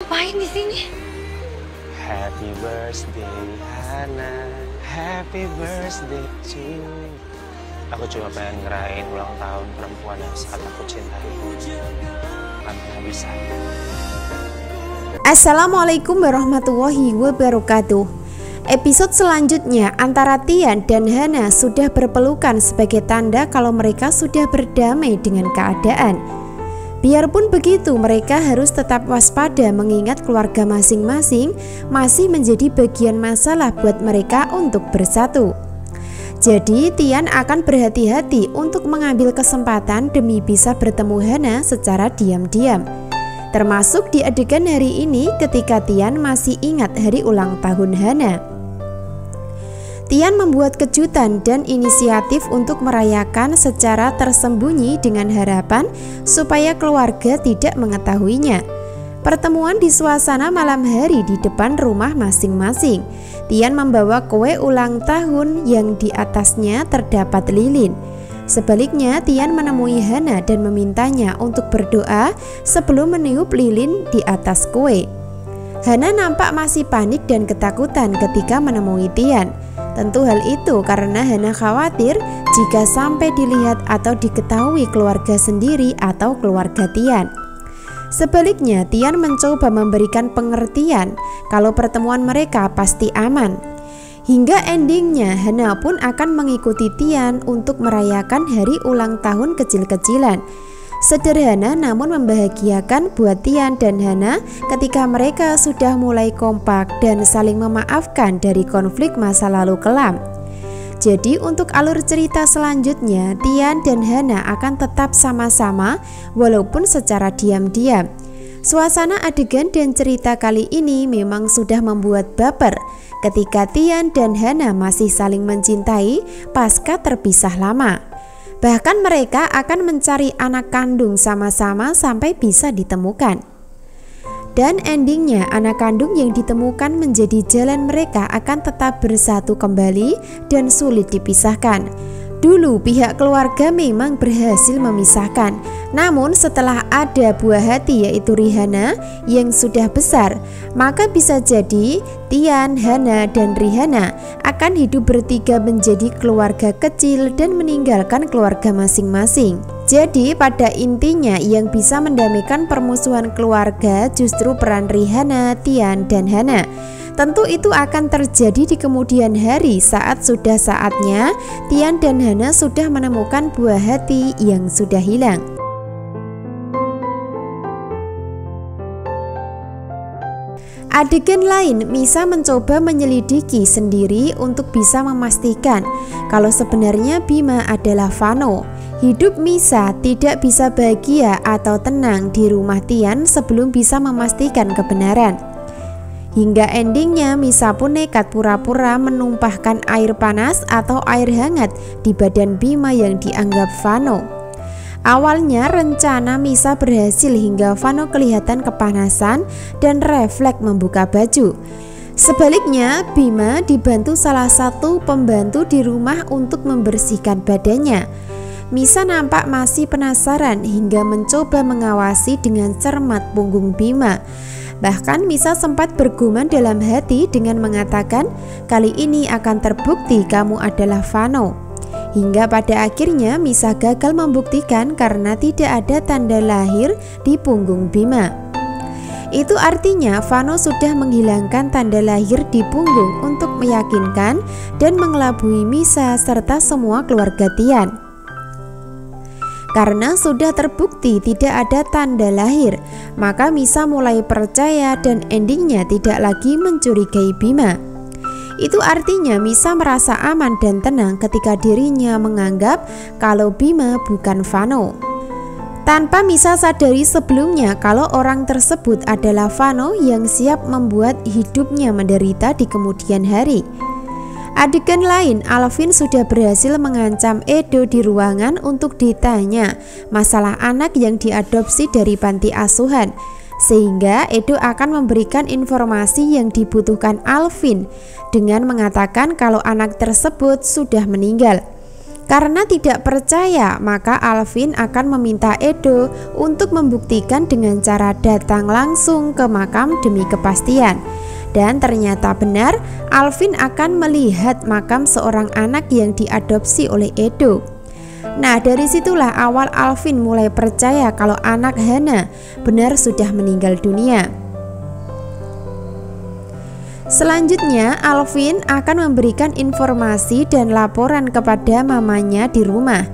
ngapain di sini? Happy birthday Hana, happy birthday to you. Aku cuma pengen ngerayain ulang tahun perempuan yang sangat aku cintai. Kan pernah bisa. Assalamualaikum warahmatullahi wabarakatuh. Episode selanjutnya antara Tian dan Hana sudah berpelukan sebagai tanda kalau mereka sudah berdamai dengan keadaan. Biarpun begitu, mereka harus tetap waspada mengingat keluarga masing-masing masih menjadi bagian masalah buat mereka untuk bersatu. Jadi Tian akan berhati-hati untuk mengambil kesempatan demi bisa bertemu Hana secara diam-diam. Termasuk di adegan hari ini ketika Tian masih ingat hari ulang tahun Hana. Tian membuat kejutan dan inisiatif untuk merayakan secara tersembunyi dengan harapan supaya keluarga tidak mengetahuinya. Pertemuan di suasana malam hari di depan rumah masing-masing. Tian membawa kue ulang tahun yang di atasnya terdapat lilin. Sebaliknya, Tian menemui Hana dan memintanya untuk berdoa sebelum meniup lilin di atas kue. Hana nampak masih panik dan ketakutan ketika menemui Tian. Tentu hal itu karena Hana khawatir jika sampai dilihat atau diketahui keluarga sendiri atau keluarga Tian. Sebaliknya, Tian mencoba memberikan pengertian kalau pertemuan mereka pasti aman. Hingga endingnya, Hana pun akan mengikuti Tian untuk merayakan hari ulang tahun kecil-kecilan. Sederhana namun membahagiakan buat Tian dan Hana ketika mereka sudah mulai kompak dan saling memaafkan dari konflik masa lalu kelam. Jadi untuk alur cerita selanjutnya, Tian dan Hana akan tetap sama-sama walaupun secara diam-diam. Suasana adegan dan cerita kali ini memang sudah membuat baper ketika Tian dan Hana masih saling mencintai pasca terpisah lama. Bahkan mereka akan mencari anak kandung sama-sama sampai bisa ditemukan. Dan endingnya anak kandung yang ditemukan menjadi jalan mereka akan tetap bersatu kembali dan sulit dipisahkan. Dulu pihak keluarga memang berhasil memisahkan, namun setelah ada buah hati yaitu Rihanna yang sudah besar, maka bisa jadi Tian, Hana, dan Rihanna akan hidup bertiga menjadi keluarga kecil dan meninggalkan keluarga masing-masing. Jadi pada intinya yang bisa mendamaikan permusuhan keluarga justru peran Rihanna, Tian, dan Hana. Tentu itu akan terjadi di kemudian hari saat sudah saatnya Tian dan Hana sudah menemukan buah hati yang sudah hilang. Adegan lain, Misa mencoba menyelidiki sendiri untuk bisa memastikan kalau sebenarnya Bima adalah Vano. Hidup Misa tidak bisa bahagia atau tenang di rumah Tian sebelum bisa memastikan kebenaran. Hingga endingnya Misa pun nekat pura-pura menumpahkan air panas atau air hangat di badan Bima yang dianggap Vano. Awalnya rencana Misa berhasil hingga Vano kelihatan kepanasan dan refleks membuka baju. Sebaliknya Bima dibantu salah satu pembantu di rumah untuk membersihkan badannya. Misa nampak masih penasaran hingga mencoba mengawasi dengan cermat punggung Bima. Bahkan Misa sempat bergumam dalam hati dengan mengatakan kali ini akan terbukti kamu adalah Vano. Hingga pada akhirnya Misa gagal membuktikan karena tidak ada tanda lahir di punggung Bima. Itu artinya Vano sudah menghilangkan tanda lahir di punggung untuk meyakinkan dan mengelabui Misa serta semua keluarga Tian. Karena sudah terbukti tidak ada tanda lahir, maka Misa mulai percaya dan endingnya tidak lagi mencurigai Bima. Itu artinya Misa merasa aman dan tenang ketika dirinya menganggap kalau Bima bukan Vano. Tanpa Misa sadari sebelumnya kalau orang tersebut adalah Vano yang siap membuat hidupnya menderita di kemudian hari. Adegan lain, Alvin sudah berhasil mengancam Edo di ruangan untuk ditanya masalah anak yang diadopsi dari panti asuhan, sehingga Edo akan memberikan informasi yang dibutuhkan Alvin dengan mengatakan kalau anak tersebut sudah meninggal. Karena tidak percaya, maka Alvin akan meminta Edo untuk membuktikan dengan cara datang langsung ke makam demi kepastian. Dan ternyata benar, Alvin akan melihat makam seorang anak yang diadopsi oleh Edo. Nah, dari situlah awal Alvin mulai percaya kalau anak Hana benar sudah meninggal dunia. Selanjutnya, Alvin akan memberikan informasi dan laporan kepada mamanya di rumah.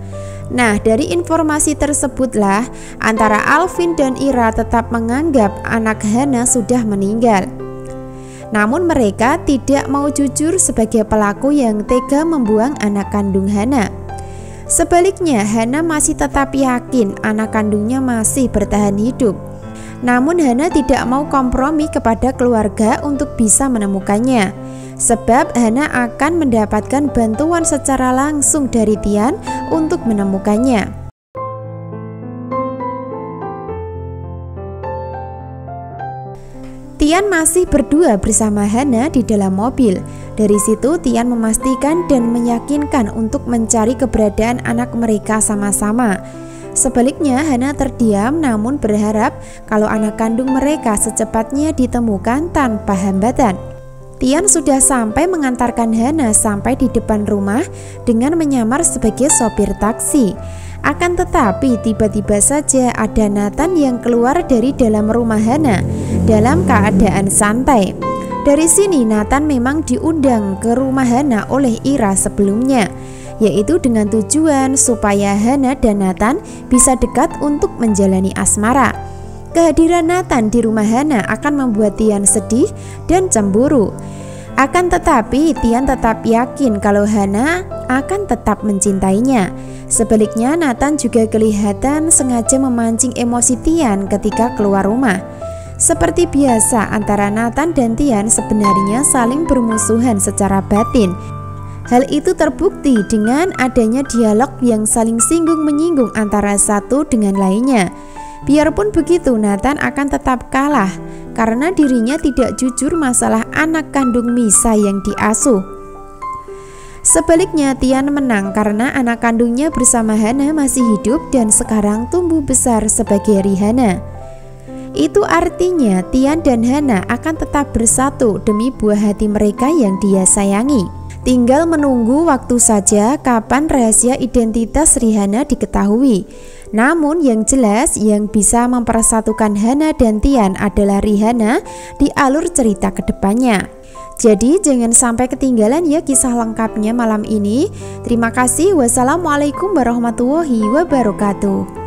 Nah, dari informasi tersebutlah antara Alvin dan Ira tetap menganggap anak Hana sudah meninggal. Namun mereka tidak mau jujur sebagai pelaku yang tega membuang anak kandung Hana. Sebaliknya, Hana masih tetap yakin anak kandungnya masih bertahan hidup. Namun Hana tidak mau kompromi kepada keluarga untuk bisa menemukannya. Sebab Hana akan mendapatkan bantuan secara langsung dari Tian untuk menemukannya. Tian masih berdua bersama Hana di dalam mobil. Dari situ Tian memastikan dan meyakinkan untuk mencari keberadaan anak mereka sama-sama. Sebaliknya, Hana terdiam namun berharap kalau anak kandung mereka secepatnya ditemukan tanpa hambatan. Tian sudah sampai mengantarkan Hana sampai di depan rumah dengan menyamar sebagai sopir taksi. Akan tetapi tiba-tiba saja ada Nathan yang keluar dari dalam rumah Hana dalam keadaan santai. Dari sini Nathan memang diundang ke rumah Hana oleh Ira sebelumnya, yaitu dengan tujuan supaya Hana dan Nathan bisa dekat untuk menjalani asmara. Kehadiran Nathan di rumah Hana akan membuat Tian sedih dan cemburu. Akan tetapi Tian tetap yakin kalau Hana akan tetap mencintainya. Sebaliknya, Nathan juga kelihatan sengaja memancing emosi Tian ketika keluar rumah. Seperti biasa, antara Nathan dan Tian sebenarnya saling bermusuhan secara batin. Hal itu terbukti dengan adanya dialog yang saling singgung-menyinggung antara satu dengan lainnya. Biarpun begitu, Nathan akan tetap kalah karena dirinya tidak jujur masalah anak kandung Misa yang diasuh. Sebaliknya, Tian menang karena anak kandungnya bersama Hana masih hidup dan sekarang tumbuh besar sebagai Rihanna. Itu artinya Tian dan Hana akan tetap bersatu demi buah hati mereka yang dia sayangi. Tinggal menunggu waktu saja kapan rahasia identitas Rihanna diketahui. Namun yang jelas yang bisa mempersatukan Hana dan Tian adalah Rihanna di alur cerita kedepannya. Jadi jangan sampai ketinggalan ya kisah lengkapnya malam ini. Terima kasih. Wassalamualaikum warahmatullahi wabarakatuh.